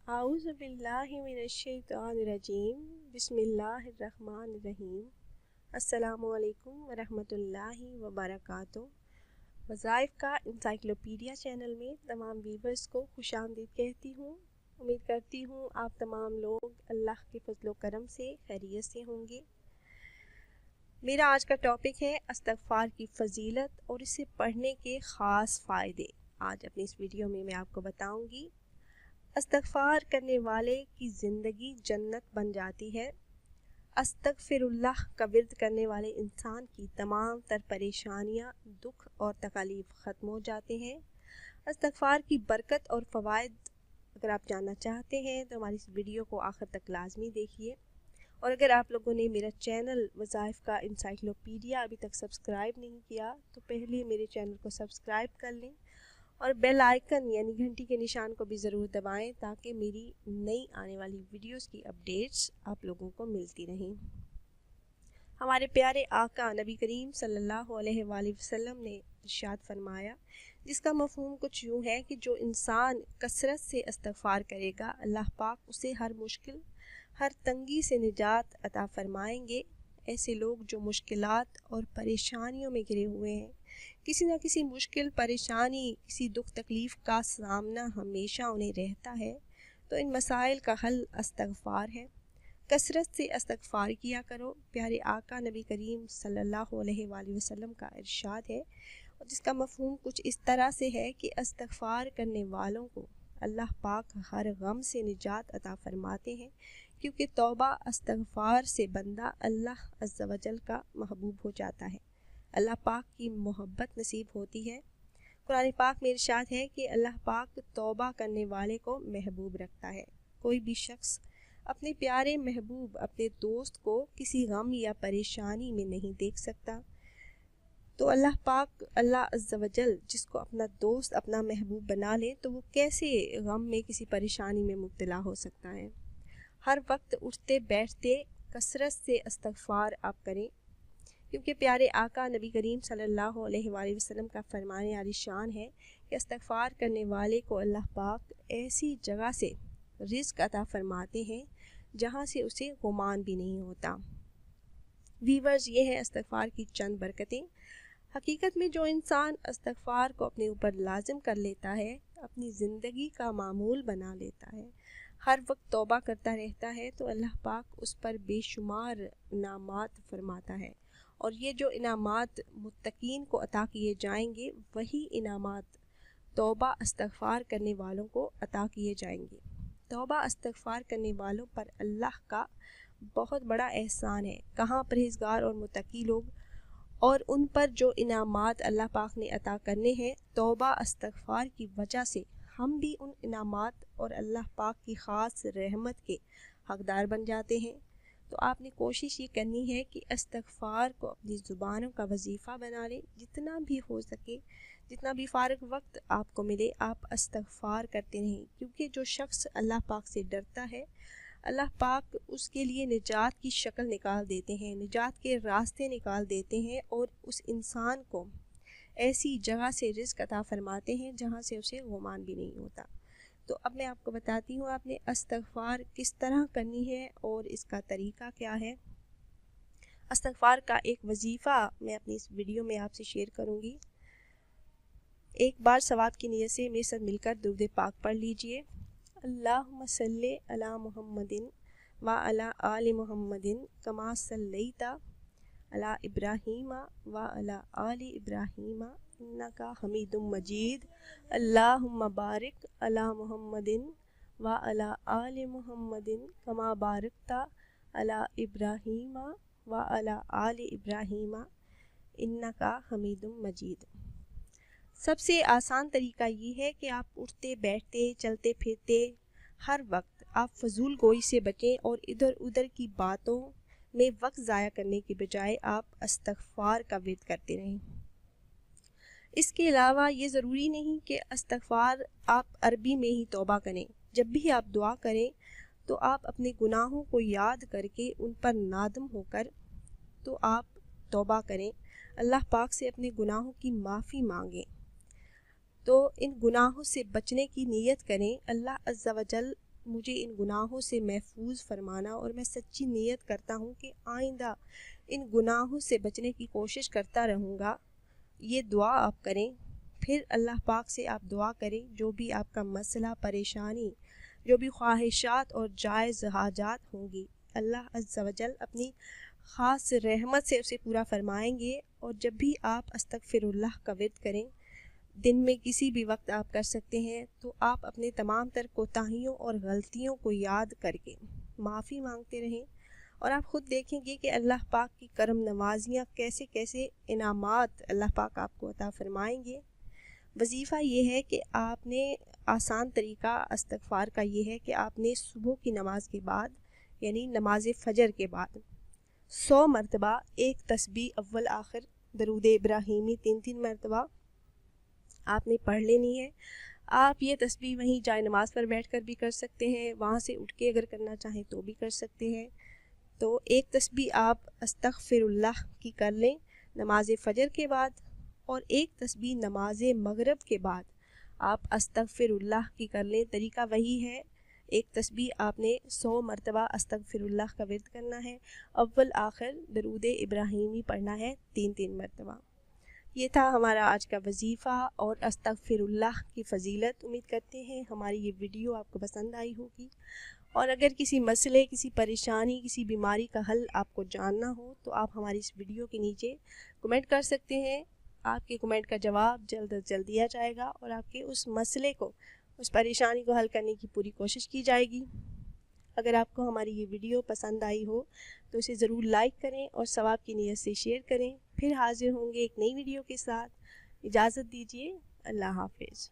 اعوذ باللہ من الشیطان الرجیم بسم اللہ الرحمن الرحیم السلام علیکم ورحمۃ اللہ وبرکاتہ۔ وظائف کا انسائکلوپیڈیا چینل میں تمام ویورز کو خوش آمدید کہتی ہوں۔ امید کرتی ہوں آپ تمام لوگ اللہ کے فضل و کرم سے خیریت سے ہوں گے۔ میرا آج کا ٹاپک ہے استغفار کی فضیلت اور اسے پڑھنے کے خاص فائدے۔ آج اپنی اس ویڈیو میں آپ کو بتاؤں گی استغفار کرنے والے کی زندگی جنت بن جاتی ہے۔ استغفر اللہ کا ورد کرنے والے انسان کی تمام تر پریشانیاں، دکھ اور تکالیف ختم ہو جاتے ہیں۔ استغفار کی برکت اور فوائد اگر آپ جاننا چاہتے ہیں تو ہماری اس ویڈیو کو آخر تک لازمی دیکھیے، اور اگر آپ لوگوں نے میرا چینل وظائف کا انسائکلوپیڈیا ابھی تک سبسکرائب نہیں کیا تو پہلے میرے چینل کو سبسکرائب کر لیں اور بیل آئیکن یعنی گھنٹی کے نشان کو بھی ضرور دبائیں تاکہ میری نئی آنے والی ویڈیوز کی اپڈیٹس آپ لوگوں کو ملتی رہیں۔ ہمارے پیارے آقا نبی کریم صلی اللہ علیہ وآلہ وسلم نے ارشاد فرمایا، جس کا مفہوم کچھ یوں ہے کہ جو انسان کثرت سے استغفار کرے گا اللہ پاک اسے ہر مشکل، ہر تنگی سے نجات عطا فرمائیں گے۔ ایسے لوگ جو مشکلات اور پریشانیوں میں گھرے ہوئے ہیں، کسی نہ کسی مشکل، پریشانی، کسی دکھ تکلیف کا سامنا ہمیشہ انہیں رہتا ہے، تو ان مسائل کا حل استغفار ہے۔ کثرت سے استغفار کیا کرو۔ پیارے آقا نبی کریم صلی اللہ علیہ وآلہ وسلم کا ارشاد ہے، اور جس کا مفہوم کچھ اس طرح سے ہے کہ استغفار کرنے والوں کو اللہ پاک ہر غم سے نجات عطا فرماتے ہیں، کیونکہ توبہ استغفار سے بندہ اللہ عز و جل کا محبوب ہو جاتا ہے، اللہ پاک کی محبت نصیب ہوتی ہے۔ قرآن پاک میں ارشاد ہے کہ اللہ پاک توبہ کرنے والے کو محبوب رکھتا ہے۔ کوئی بھی شخص اپنے پیارے محبوب، اپنے دوست کو کسی غم یا پریشانی میں نہیں دیکھ سکتا، تو اللہ پاک، اللہ عز و جل جس کو اپنا دوست، اپنا محبوب بنا لے تو وہ کیسے غم میں، کسی پریشانی میں مبتلا ہو سکتا ہے۔ ہر وقت اٹھتے بیٹھتے کثرت سے استغفار آپ کریں، کیونکہ پیارے آقا نبی کریم صلی اللہ علیہ وآلہ وسلم کا فرمان عالی شان ہے کہ استغفار کرنے والے کو اللہ پاک ایسی جگہ سے رزق عطا فرماتے ہیں جہاں سے اسے گمان بھی نہیں ہوتا۔ ویورز، یہ ہیں استغفار کی چند برکتیں۔ حقیقت میں جو انسان استغفار کو اپنے اوپر لازم کر لیتا ہے، اپنی زندگی کا معمول بنا لیتا ہے، ہر وقت توبہ کرتا رہتا ہے، تو اللہ پاک اس پر بے شمار انعامات فرماتا ہے، اور یہ جو انعامات متقین کو عطا کیے جائیں گے، وہی انعامات توبہ استغفار کرنے والوں کو عطا کیے جائیں گے۔ توبہ استغفار کرنے والوں پر اللہ کا بہت بڑا احسان ہے۔ کہاں پرہیزگار اور متقی لوگ، اور ان پر جو انعامات اللہ پاک نے عطا کرنے ہیں، توبہ استغفار کی وجہ سے ہم بھی ان انعامات اور اللہ پاک کی خاص رحمت کے حقدار بن جاتے ہیں۔ تو آپ نے کوشش یہ کرنی ہے کہ استغفار کو اپنی زبانوں کا وظیفہ بنا لیں، جتنا بھی ہو سکے، جتنا بھی فارغ وقت آپ کو ملے آپ استغفار کرتے رہیں، کیونکہ جو شخص اللہ پاک سے ڈرتا ہے، اللہ پاک اس کے لیے نجات کی شکل نکال دیتے ہیں، نجات کے راستے نکال دیتے ہیں، اور اس انسان کو ایسی جگہ سے رزق عطا فرماتے ہیں جہاں سے اسے گمان بھی نہیں ہوتا۔ تو اب میں آپ کو بتاتی ہوں آپ نے استغفار کس طرح کرنی ہے اور اس کا طریقہ کیا ہے۔ استغفار کا ایک وظیفہ میں اپنی اس ویڈیو میں آپ سے شیئر کروں گی۔ ایک بار ثواب کی نیت سے میرے ساتھ مل کر درود پاک پڑھ لیجئے۔ اللہم صلی علی محمد وعلی آل محمد کما صلیت علی ابراہیم وعلی آل ابراہیم انکا حمید مجید۔ اللہم بارک علی محمد وعلی آل محمد کما بارکت علی ابراہیم وعلی آل ابراہیم انکا حمید مجید۔ سب سے آسان طریقہ یہ ہے کہ آپ اٹھتے بیٹھتے، چلتے پھرتے ہر وقت آپ فضول گوئی سے بچیں، اور ادھر ادھر کی باتوں میں وقت ضائع کرنے کے بجائے آپ استغفار کا ورد کرتے رہیں۔ اس کے علاوہ یہ ضروری نہیں کہ استغفار آپ عربی میں ہی توبہ کریں۔ جب بھی آپ دعا کریں تو آپ اپنے گناہوں کو یاد کر کے ان پر نادم ہو کر تو آپ توبہ کریں، اللہ پاک سے اپنے گناہوں کی معافی مانگیں، تو ان گناہوں سے بچنے کی نیت کریں۔ اللہ عز و جل مجھے ان گناہوں سے محفوظ فرمانا، اور میں سچی نیت کرتا ہوں کہ آئندہ ان گناہوں سے بچنے کی کوشش کرتا رہوں گا۔ یہ دعا آپ کریں، پھر اللہ پاک سے آپ دعا کریں جو بھی آپ کا مسئلہ، پریشانی، جو بھی خواہشات اور جائز حاجات ہوں گی، اللہ عز و جل اپنی خاص رحمت سے اسے پورا فرمائیں گے۔ اور جب بھی آپ استغفر اللہ کا ورد کریں، دن میں کسی بھی وقت آپ کر سکتے ہیں، تو آپ اپنے تمام تر کوتاہیوں اور غلطیوں کو یاد کر کے معافی مانگتے رہیں، اور آپ خود دیکھیں گے کہ اللہ پاک کی کرم نوازیاں، کیسے کیسے انعامات اللہ پاک آپ کو عطا فرمائیں گے۔ وظیفہ یہ ہے کہ آپ نے آسان طریقہ استغفار کا یہ ہے کہ آپ نے صبح کی نماز کے بعد، یعنی نماز فجر کے بعد 100 مرتبہ ایک تسبیح اول آخر درود ابراہیمی 3 مرتبہ آپ نے پڑھ لینی ہے۔ آپ یہ تسبیح وہیں جائے نماز پر بیٹھ کر بھی کر سکتے ہیں، وہاں سے اٹھ کے اگر کرنا چاہیں تو بھی کر سکتے ہیں۔ تو ایک تسبیح آپ استغفر اللہ کی کر لیں نماز فجر کے بعد، اور ایک تسبیح نماز مغرب کے بعد آپ استغفر اللہ کی کر لیں۔ طریقہ وہی ہے، ایک تسبیح آپ نے 100 مرتبہ استغفر اللہ کا ورد کرنا ہے، اول آخر درود ابراہیمی پڑھنا ہے 3 مرتبہ۔ یہ تھا ہمارا آج کا وظیفہ اور استغفر اللہ کی فضیلت۔ امید کرتے ہیں ہماری یہ ویڈیو آپ کو پسند آئی ہوگی، اور اگر کسی مسئلے، کسی پریشانی، کسی بیماری کا حل آپ کو جاننا ہو تو آپ ہماری اس ویڈیو کے نیچے کمنٹ کر سکتے ہیں۔ آپ کے کمنٹ کا جواب جلد از جلد دیا جائے گا، اور آپ کے اس مسئلے کو، اس پریشانی کو حل کرنے کی پوری کوشش کی جائے گی۔ اگر آپ کو ہماری یہ ویڈیو پسند آئی ہو تو اسے ضرور لائک کریں اور ثواب کی نیت سے شیئر کریں۔ پھر حاضر ہوں گے ایک نئی ویڈیو کے ساتھ۔ اجازت دیجیے، اللہ حافظ۔